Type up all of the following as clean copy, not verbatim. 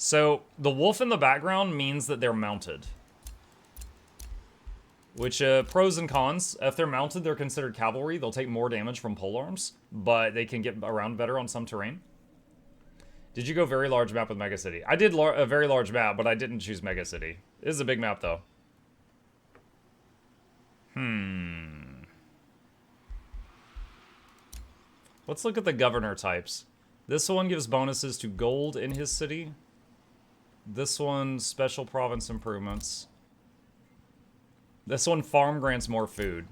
So, the wolf in the background means that they're mounted. Which, pros and cons. If they're mounted, they're considered cavalry. They'll take more damage from polearms, but they can get around better on some terrain. Did you go very large map with Mega City? I did a very large map, but I didn't choose Mega City. This is a big map, though. Let's look at the governor types. This one gives bonuses to gold in his city. This one, special province improvements. This one, farm grants more food.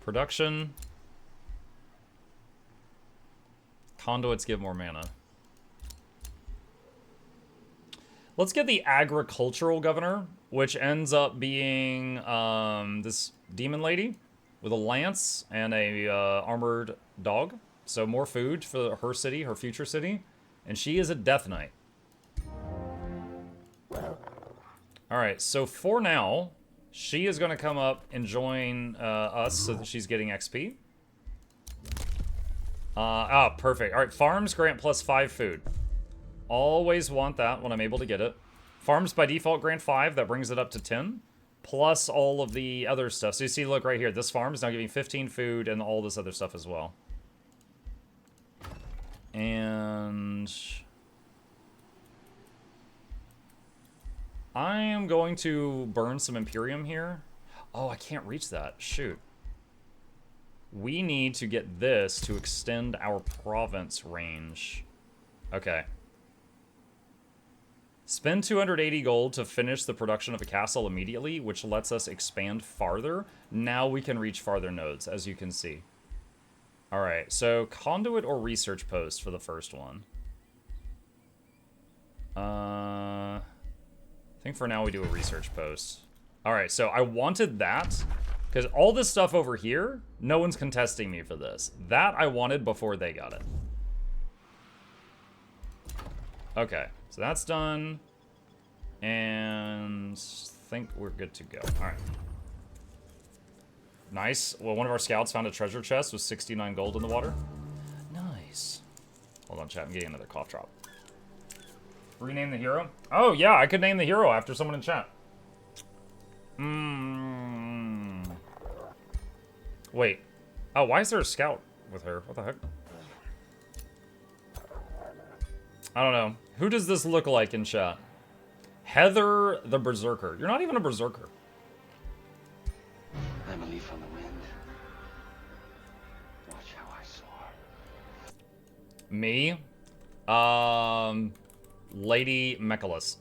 Production. Conduits give more mana. Let's get the agricultural governor, which ends up being this demon lady with a lance and a armored dog. So more food for her city, her future city. And she is a Death Knight. Alright, so for now, she is going to come up and join us so that she's getting XP. Perfect. Alright, farms grant +5 food. Always want that when I'm able to get it. Farms by default grant 5, that brings it up to 10. Plus all of the other stuff. So you see, look right here, this farm is now giving 15 food and all this other stuff as well. And I am going to burn some Imperium here. Oh, I can't reach that. Shoot. We need to get this to extend our province range. Okay. Spend 280 gold to finish the production of a castle immediately, which lets us expand farther. Now we can reach farther nodes, as you can see. Alright, so conduit or research post for the first one. I think for now we do a research post. Alright, so I wanted that, because all this stuff over here, no one's contesting me for this. That I wanted before they got it. Okay, so that's done. And I think we're good to go. Alright. Nice. Well, one of our scouts found a treasure chest with 69 gold in the water. Nice. Hold on, chat. I'm getting another cough drop. Rename the hero? Oh, yeah, I could name the hero after someone in chat. Wait. Oh, why is there a scout with her? What the heck? I don't know. Who does this look like in chat? Heather the Berserker. You're not even a Berserker. I'm a leaf on the wind. Watch how I soar. Me? Lady Mechalus.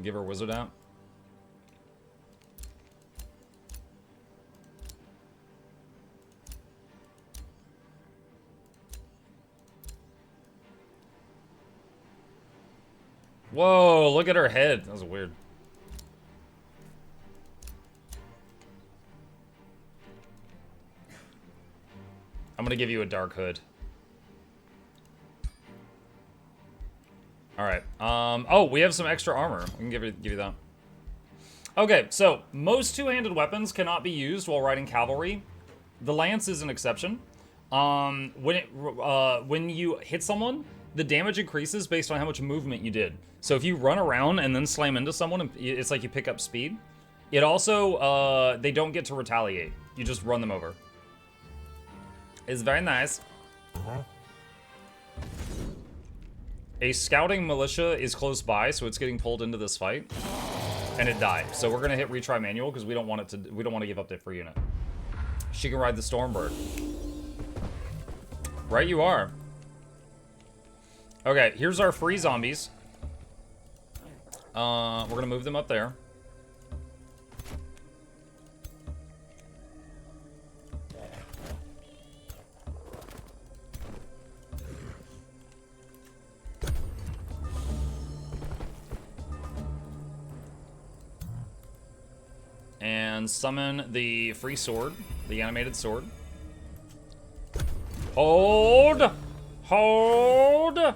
Give her wizard out. Whoa, look at her head. That was weird. I'm gonna give you a dark hood. Alright. Oh, we have some extra armor. We can give you that. Okay, so most two-handed weapons cannot be used while riding cavalry. The lance is an exception. When you hit someone, the damage increases based on how much movement you did. So if you run around and then slam into someone, it's like you pick up speed. It also, they don't get to retaliate. You just run them over. It's very nice. A scouting militia is close by, so it's getting pulled into this fight. And it died. So we're gonna hit retry manual because we don't want to give up the free unit. She can ride the Stormbird. Right you are. Okay, here's our free zombies. We're gonna move them up there. And summon the free sword, the animated sword. Hold! Hold! There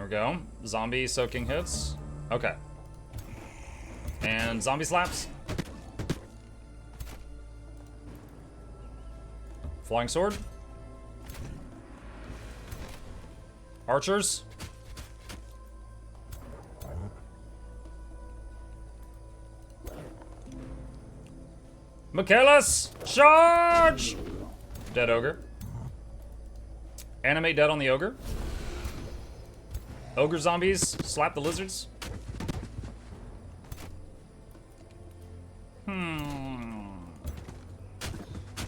we go. Zombie soaking hits. Okay. And zombie slaps. Flying sword. Archers. Michaelis! Charge! Dead ogre. Animate dead on the ogre. Ogre zombies. Slap the lizards.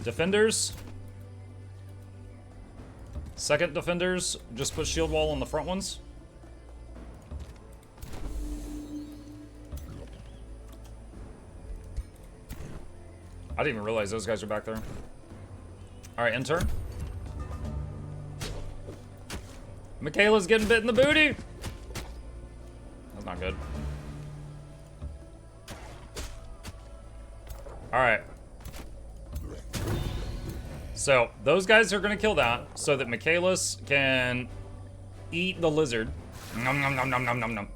Defenders. Second defenders. Just put shield wall on the front ones. I didn't even realize those guys are back there. Alright, end turn. Michaela's getting bit in the booty! That's not good. Alright. So, those guys are gonna kill that so that Michaelis can eat the lizard. Nom nom nom nom nom nom nom.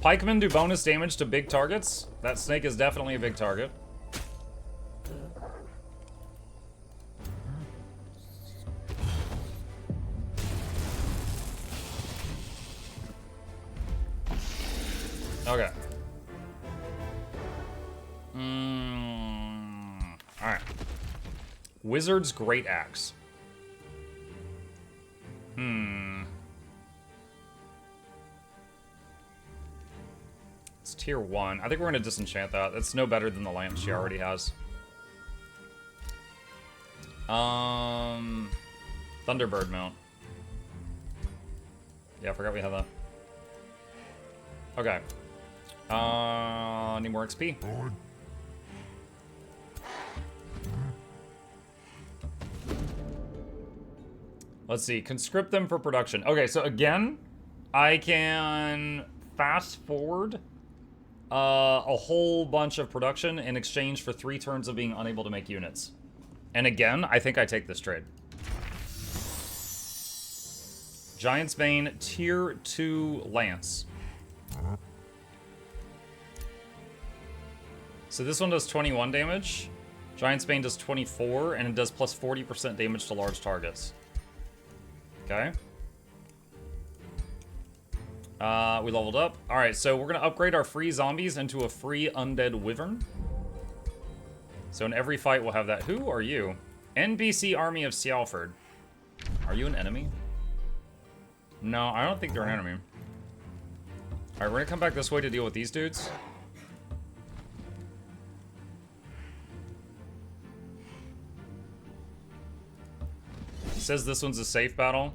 Pikemen do bonus damage to big targets. That snake is definitely a big target. Okay. Alright. Wizard's Great Axe. It's tier 1. I think we're gonna disenchant that. That's no better than the lance she already has. Thunderbird mount. Yeah, I forgot we had that. Okay. Need more XP. Let's see. Conscript them for production. Okay, so again, I can fast forward a whole bunch of production in exchange for 3 turns of being unable to make units. And again, I think I take this trade. Giant's Bane, tier 2 lance. So this one does 21 damage. Giant's Bane does 24, and it does plus 40% damage to large targets. Okay. We leveled up. Alright, so we're going to upgrade our free zombies into a free undead wyvern. So in every fight we'll have that. Who are you? NBC Army of Sealford. Are you an enemy? No, I don't think they're an enemy. Alright, we're going to come back this way to deal with these dudes. Says this one's a safe battle.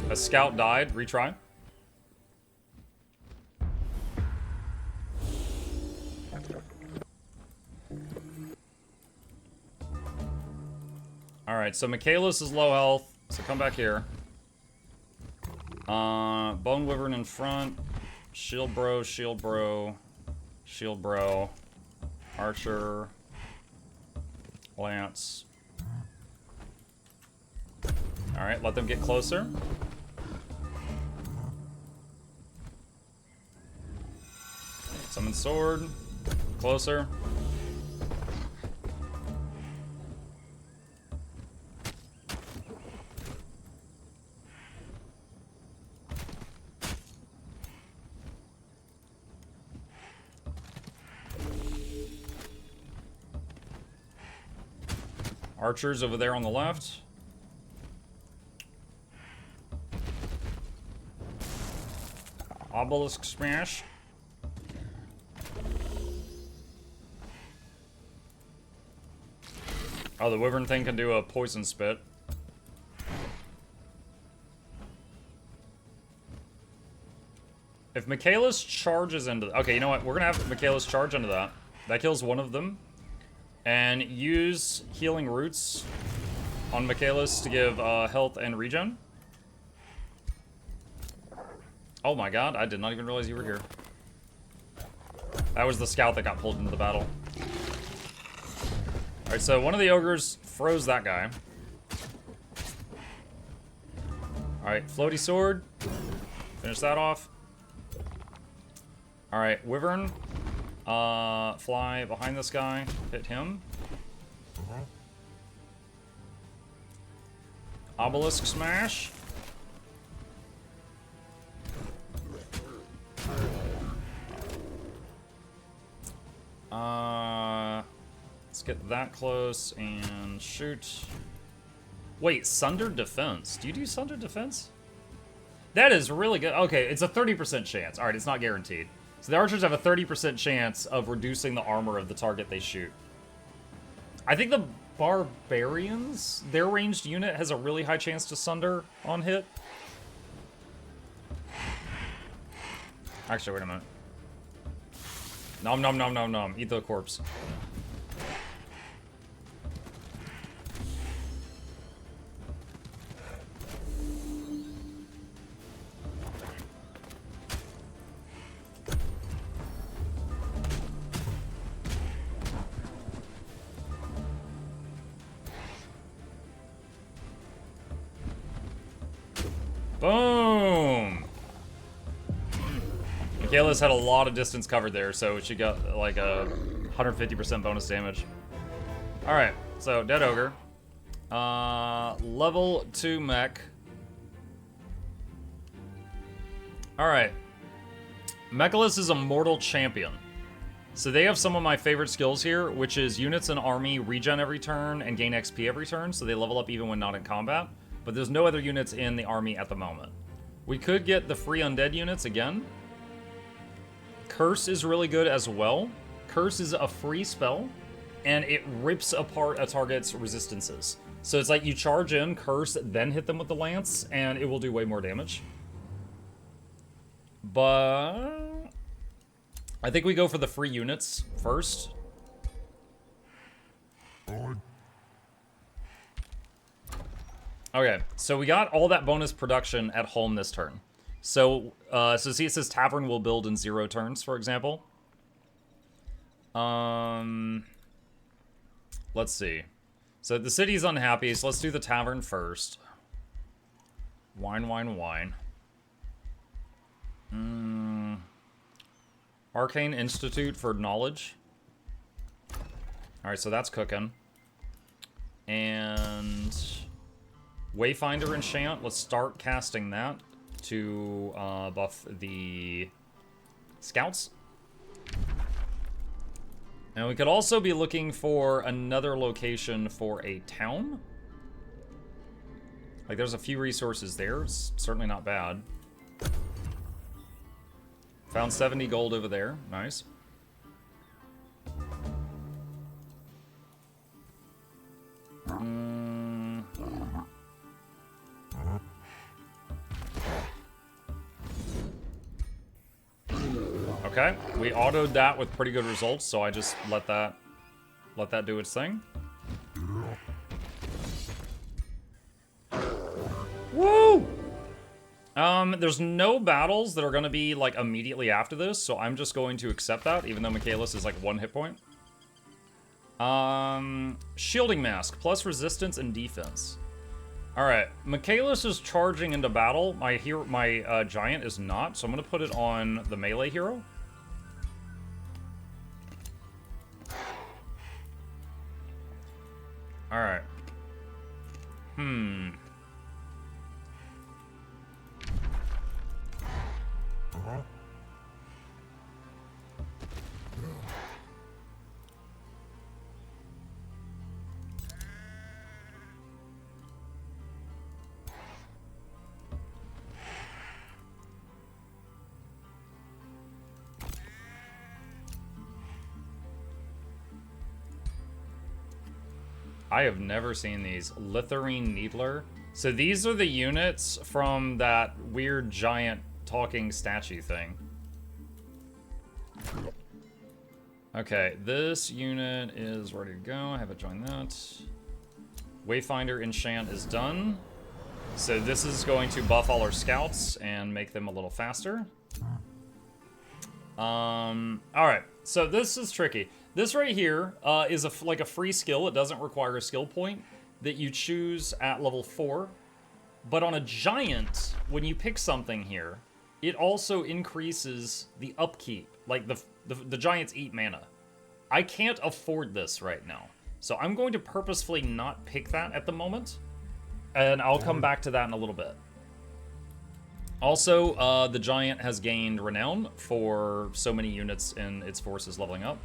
A scout died. Retry. Alright, so Michaelis is low health, so come back here. Bone Wyvern in front. Shield bro, shield bro, shield bro. Archer. Lance. Alright, let them get closer. Summon sword. Closer. Archers over there on the left. Obelisk smash. Oh, the wyvern thing can do a poison spit. If Michaelis charges into... Okay, you know what? We're gonna have Michaelis charge into that. That kills one of them. And use healing roots on Michaelis to give health and regen. Oh my god, I did not even realize you were here. That was the scout that got pulled into the battle. Alright, so one of the ogres froze that guy. Alright, floaty sword. Finish that off. Alright, Wyvern. Fly behind this guy. Hit him. Obelisk smash. Let's get that close and shoot. Wait, Sundered Defense. Do you do Sundered Defense? That is really good. Okay, it's a 30% chance. Alright, it's not guaranteed. So the archers have a 30% chance of reducing the armor of the target they shoot. I think the barbarians, their ranged unit has a really high chance to sunder on hit. Actually, wait a minute. Nom nom nom nom nom. Eat the corpse. Boom! Michaela's had a lot of distance covered there, so she got like a 150% bonus damage. Alright, so Dead Ogre. Level 2 mech. Alright. Mechalus is a mortal champion. So they have some of my favorite skills here, which is units in army regen every turn and gain XP every turn, so they level up even when not in combat. But there's no other units in the army at the moment. We could get the free undead units again. Curse is really good as well. Curse is a free spell, and it rips apart a target's resistances. So it's like you charge in, curse, then hit them with the lance, and it will do way more damage. But I think we go for the free units first. Okay, so we got all that bonus production at home this turn. So see it says Tavern will build in 0 turns, for example. Let's see. So the city's unhappy, so let's do the Tavern first. Wine, wine, wine. Arcane Institute for Knowledge. Alright, so that's cooking. And Wayfinder Enchant, let's start casting that to buff the scouts. And we could also be looking for another location for a town. Like, there's a few resources there. It's certainly not bad. Found 70 gold over there. Nice. Okay, we autoed that with pretty good results, so I just let that do its thing. Woo! There's no battles that are gonna be like immediately after this, so I'm just going to accept that, even though Michaelis is like 1 hit point. Shielding Mask, plus resistance and defense. Alright, Michaelis is charging into battle. My giant is not, so I'm gonna put it on the melee hero. Alright. I have never seen these. Litharine Needler. So these are the units from that weird giant talking statue thing. Okay, this unit is ready to go. I have it join that. Wayfinder Enchant is done. So this is going to buff all our scouts and make them a little faster. Alright, so this is tricky. This right here is like a free skill. It doesn't require a skill point that you choose at level 4. But on a giant, when you pick something here, it also increases the upkeep. Like, the giants eat mana. I can't afford this right now. So I'm going to purposefully not pick that at the moment. And I'll come back to that in a little bit. Also, the giant has gained renown for so many units in its forces leveling up.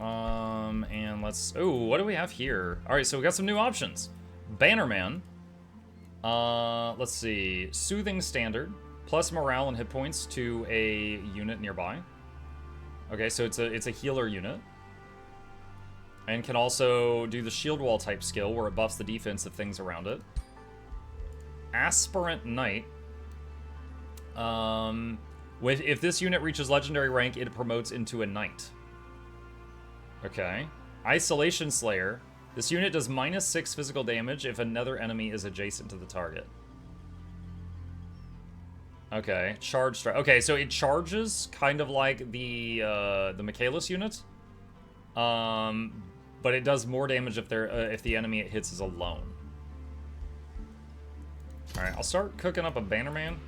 And let's... Oh, what do we have here? Alright, so we got some new options. Bannerman. Let's see. Soothing Standard. Plus morale and hit points to a unit nearby. Okay, so it's a healer unit. And can also do the shield wall type skill where it buffs the defense of things around it. Aspirant Knight. If this unit reaches legendary rank, it promotes into a knight. Okay. Isolation Slayer. This unit does -6 physical damage if another enemy is adjacent to the target. Okay. Charge strike. Okay, so it charges kind of like the Michaelis unit. But it does more damage if the enemy it hits is alone. Alright, I'll start cooking up a Bannerman.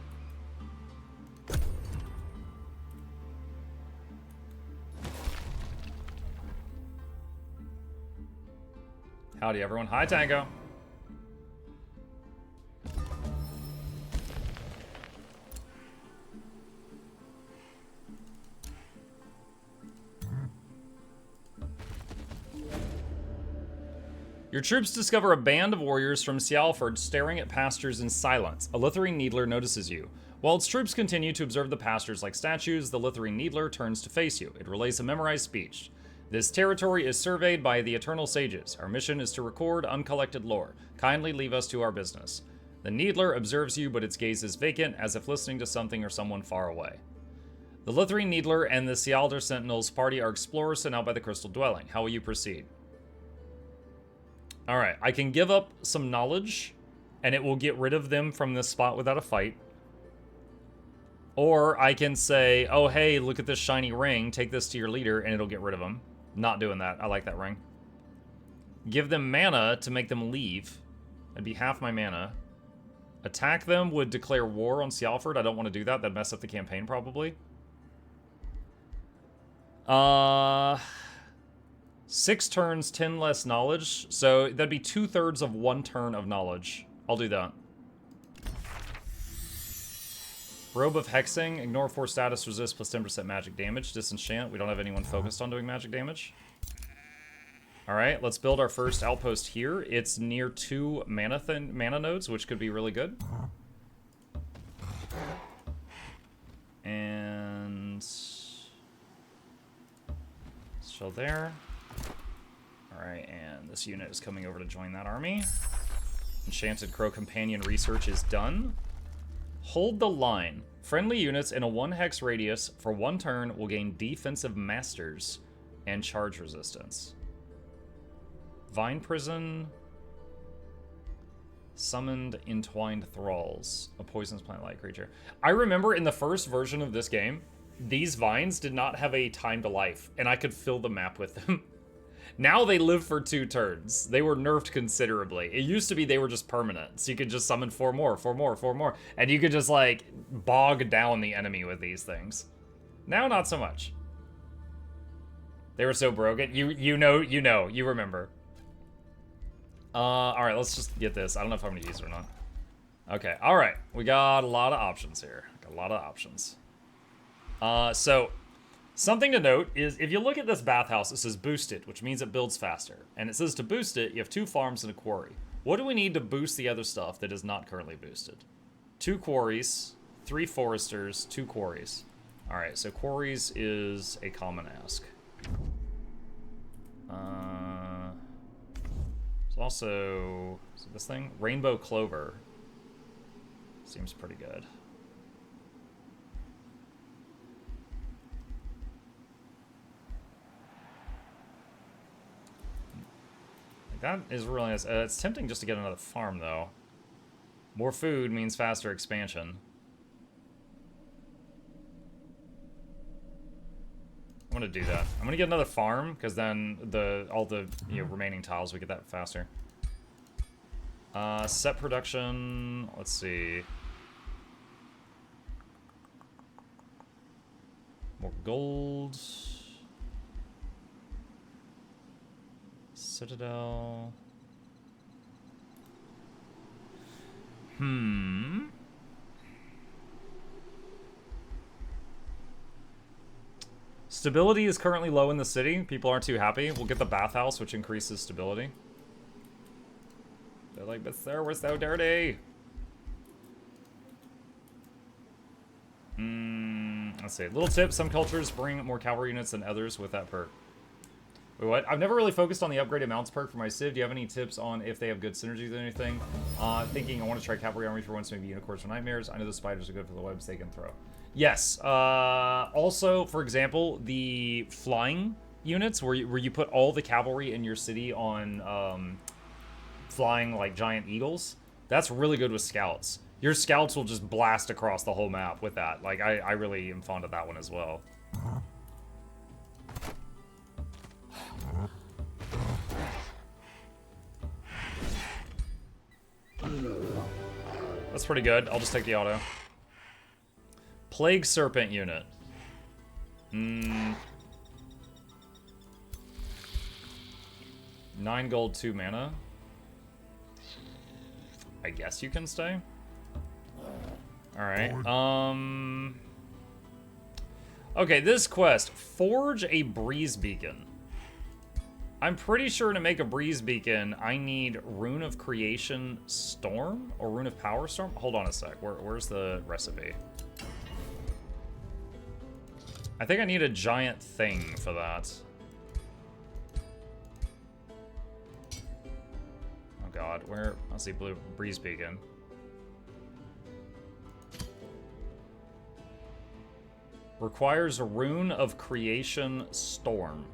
Howdy, everyone. Hi, Tango. Your troops discover a band of warriors from Sialford staring at pastures in silence. A Lithering Needler notices you. While its troops continue to observe the pastures like statues, the Lithering Needler turns to face you. It relays a memorized speech. This territory is surveyed by the Eternal Sages. Our mission is to record uncollected lore. Kindly leave us to our business. The Needler observes you, but its gaze is vacant, as if listening to something or someone far away. The Lithering Needler and the Sialder Sentinels party are explorers sent out by the Crystal Dwelling. How will you proceed? Alright, I can give up some knowledge, and it will get rid of them from this spot without a fight. Or I can say, oh hey, look at this shiny ring, take this to your leader, and it'll get rid of them. Not doing that, I like that ring. Give them mana to make them leave. That'd be half my mana. Attack them would declare war on Sialford. I don't want to do that, that'd mess up the campaign probably. 6 turns, 10 less knowledge. So that'd be 2/3 of 1 turn of knowledge. I'll do that. Robe of Hexing. Ignore 4 status, resist plus 10% magic damage. Disenchant. We don't have anyone focused on doing magic damage. Alright, let's build our first outpost here. It's near 2 mana nodes, which could be really good. And... chill there. Alright, and this unit is coming over to join that army. Enchanted Crow Companion research is done. Hold the line. Friendly units in a 1 hex radius for 1 turn will gain defensive masters and charge resistance. Vine Prison. Summoned Entwined Thralls. A poisonous plant-like creature. I remember in the first version of this game, these vines did not have a time to life, and I could fill the map with them. Now they live for 2 turns. They were nerfed considerably. It used to be they were just permanent, so you could just summon 4 more, 4 more, 4 more, and you could just, like, bog down the enemy with these things. Now, not so much. They were so broken. You remember. Alright, let's just get this. I don't know if I'm gonna use it or not. Okay, alright. We got a lot of options here. Got a lot of options. So, something to note is, if you look at this bathhouse, it says boosted, which means it builds faster. And it says to boost it, you have 2 farms and a quarry. What do we need to boost the other stuff that is not currently boosted? 2 quarries, 3 foresters, 2 quarries. Alright, so quarries is a common ask. There's also, is it this thing? Rainbow Clover. Seems pretty good. That is really nice. It's tempting just to get another farm, though. More food means faster expansion. I'm gonna do that. I'm gonna get another farm, because then all the remaining tiles, we get that faster. Set production. Let's see. More gold. Citadel. Stability is currently low in the city. People aren't too happy. We'll get the bathhouse, which increases stability. They're like, but sir, we're so dirty. Let's see. Little tip, some cultures bring more cavalry units than others with that perk. Wait, what? I've never really focused on the upgraded mounts perk for my Civ. Do you have any tips on if they have good synergies or anything? Thinking I want to try cavalry army for once, maybe unicorns for nightmares. I know the spiders are good for the webs they can throw. Yes. Also, for example, the flying units where you put all the cavalry in your city on flying like giant eagles. That's really good with scouts. Your scouts will just blast across the whole map with that. Like, I really am fond of that one as well. That's pretty good. I'll just take the auto. Plague Serpent unit. 9 gold, 2 mana. I guess you can stay. Alright. Okay, this quest. Forge a breeze beacon. I'm pretty sure to make a breeze beacon, I need Rune of Creation Storm? Or Rune of Power Storm? Hold on a sec. Where's the recipe? I think I need a giant thing for that. Oh god, where? Let's see, blue breeze beacon. Requires a Rune of Creation Storm.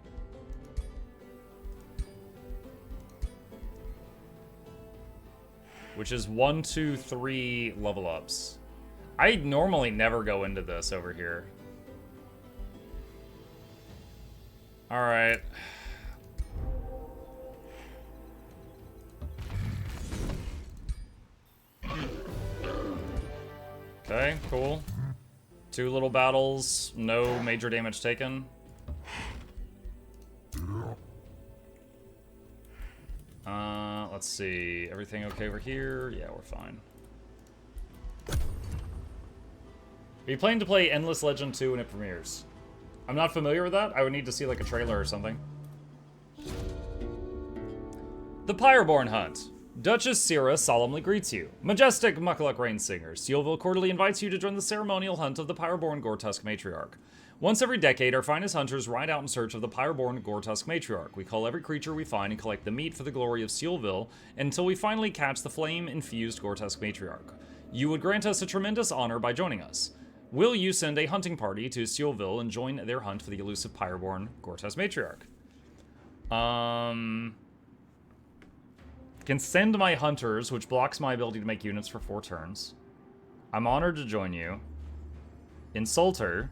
Which is 1, 2, 3 level ups. I normally never go into this over here. Alright. Okay, cool. 2 little battles, no major damage taken. Let's see. Everything okay over here? Yeah, we're fine. Are you planning to play Endless Legend 2 when it premieres? I'm not familiar with that. I would need to see like a trailer or something. The Pyreborn Hunt. Duchess Sira solemnly greets you. Majestic Mukluk Rainsinger, Sealville cordially invites you to join the ceremonial hunt of the Pyreborn Gortusk Matriarch. Once every decade, our finest hunters ride out in search of the Pyreborn Gortusk Matriarch. We cull every creature we find and collect the meat for the glory of Sealville until we finally catch the flame-infused Gortusk Matriarch. You would grant us a tremendous honor by joining us. Will you send a hunting party to Sealville and join their hunt for the elusive Pyreborn Gortusk Matriarch? Can send my hunters, which blocks my ability to make units for 4 turns. I'm honored to join you. Insult her.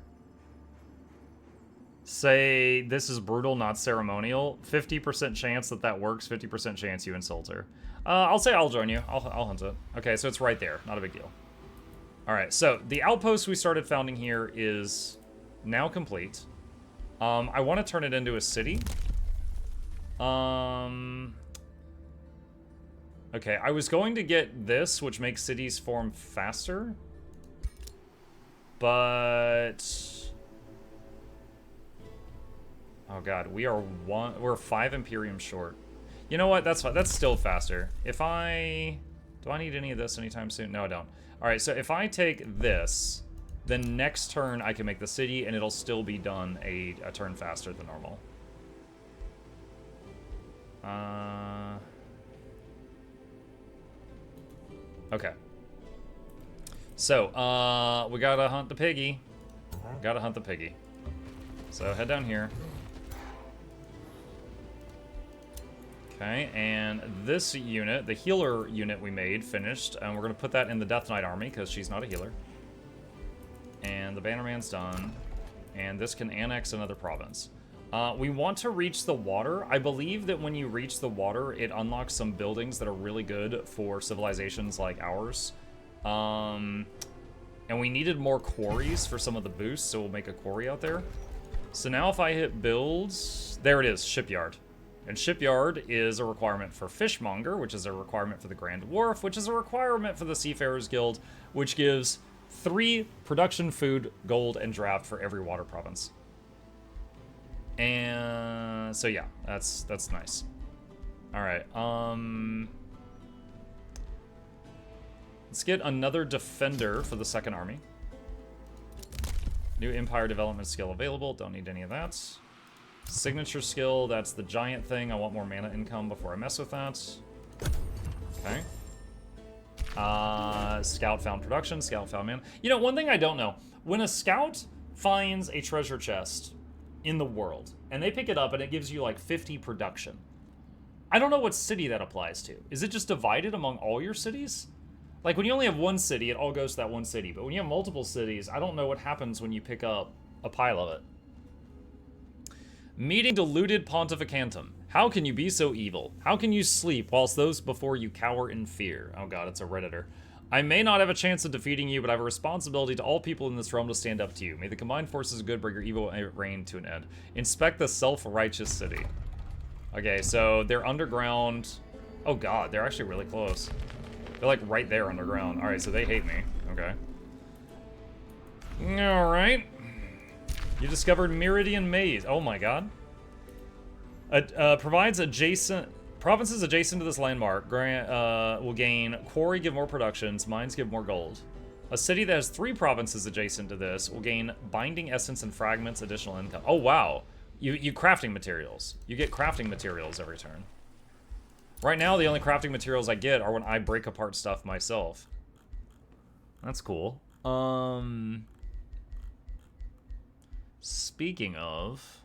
Say this is brutal, not ceremonial. 50% chance that works. 50% chance you insult her. I'll say I'll join you. I'll hunt it. Okay, so it's right there. Not a big deal. All right, so the outpost we started founding here is now complete. I want to turn it into a city. Okay, I was going to get this, which makes cities form faster. But... oh god, we're 5 Imperium short. You know what? That's fine. That's still faster. If I... do I need any of this anytime soon? No, I don't. Alright, so if I take this, then next turn I can make the city, and it'll still be done a turn faster than normal. Okay. So, we gotta hunt the piggy. Gotta hunt the piggy. So, head down here. Okay, and this unit, the healer unit we made, finished. And we're going to put that in the Death Knight army, because she's not a healer. And the Bannerman's done. And this can annex another province. We want to reach the water. I believe that when you reach the water, it unlocks some buildings that are really good for civilizations like ours. And we needed more quarries for some of the boosts, so we'll make a quarry out there. So now if I hit builds, there it is, shipyard. And shipyard is a requirement for fishmonger, which is a requirement for the Grand Wharf, which is a requirement for the Seafarers Guild, which gives 3 production, food, gold, and draft for every water province. And so yeah, that's nice. All right, let's get another defender for the second army. New empire development skill available. Don't need any of that. Signature skill, that's the giant thing. I want more mana income before I mess with that. Okay. Scout found production, scout found mana. You know, one thing I don't know. When a scout finds a treasure chest in the world, and they pick it up and it gives you like 50 production, I don't know what city that applies to. Is it just divided among all your cities? Like when you only have one city, it all goes to that one city. But when you have multiple cities, I don't know what happens when you pick up a pile of it. Meeting deluded pontificantum. How can you be so evil? How can you sleep whilst those before you cower in fear? Oh god, it's a Redditor. I may not have a chance of defeating you, but I have a responsibility to all people in this realm to stand up to you. May the combined forces of good bring your evil reign to an end. Inspect the self-righteous city. Okay, so they're underground. Oh god, they're actually really close. They're like right there underground. Alright, so they hate me. Okay. Alright. You discovered Meridian Maze. Oh my god. Provides adjacent... Provinces adjacent to this landmark will gain quarry, give more productions, mines give more gold. A city that has 3 provinces adjacent to this will gain binding essence and fragments, additional income. Oh wow. You crafting materials. You get crafting materials every turn. Right now, the only crafting materials I get are when I break apart stuff myself. That's cool. Speaking of...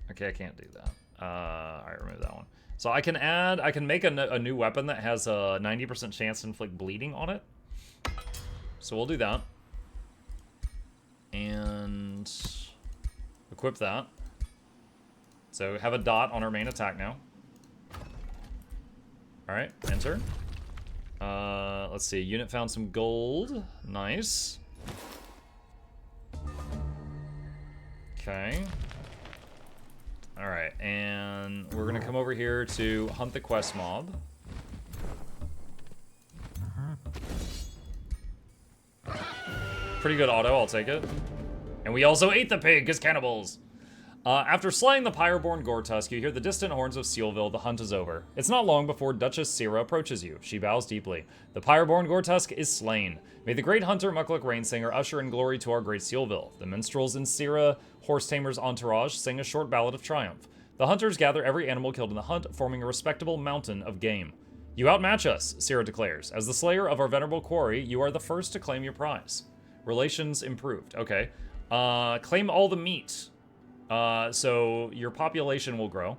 Okay, I can't do that. Alright, remove that one. So I can make a new weapon that has a 90% chance to inflict bleeding on it. So we'll do that. And equip that. So have a dot on our main attack now. Alright, enter. Let's see, unit found some gold. Nice. Okay. Alright, and we're gonna come over here to hunt the quest mob. Pretty good auto, I'll take it. And we also ate the pig, as cannibals! After slaying the Pyreborn Gortusk, you hear the distant horns of Sealville. The hunt is over. It's not long before Duchess Sira approaches you. She bows deeply. The Pyreborn Gortusk is slain. May the great hunter Mukluk Rainsinger usher in glory to our great Sealville. The minstrels in Sira Horse Tamer's entourage sing a short ballad of triumph. The hunters gather every animal killed in the hunt, forming a respectable mountain of game. You outmatch us, Sira declares. As the slayer of our venerable quarry, you are the first to claim your prize. Relations improved. Okay. Claim all the meat. So your population will grow.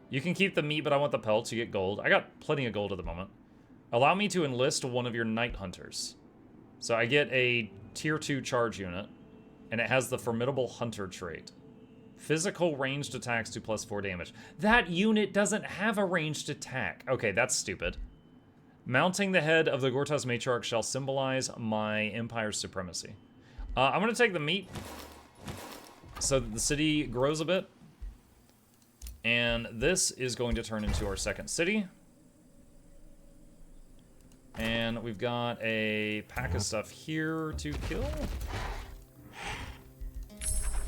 You can keep the meat, but I want the pelts. You get gold. I got plenty of gold at the moment. Allow me to enlist one of your night hunters. So I get a tier 2 charge unit, and it has the formidable hunter trait. Physical ranged attacks do +4 damage. That unit doesn't have a ranged attack. Okay, that's stupid. Mounting the head of the Gortusk Matriarch shall symbolize my empire's supremacy. I'm going to take the meat so that the city grows a bit. And this is going to turn into our second city. And we've got a pack of stuff here to kill.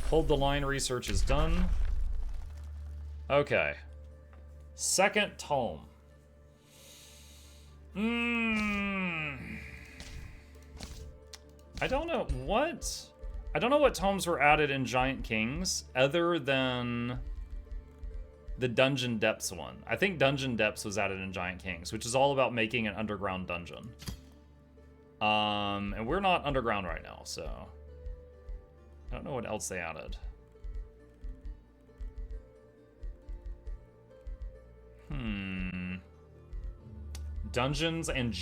Hold the line research is done. Okay. Second tome. I don't know what tomes were added in Giant Kings other than the Dungeon Depths one. I think Dungeon Depths was added in Giant Kings, which is all about making an underground dungeon. And we're not underground right now, so I don't know what else they added. Hmm. Dungeons and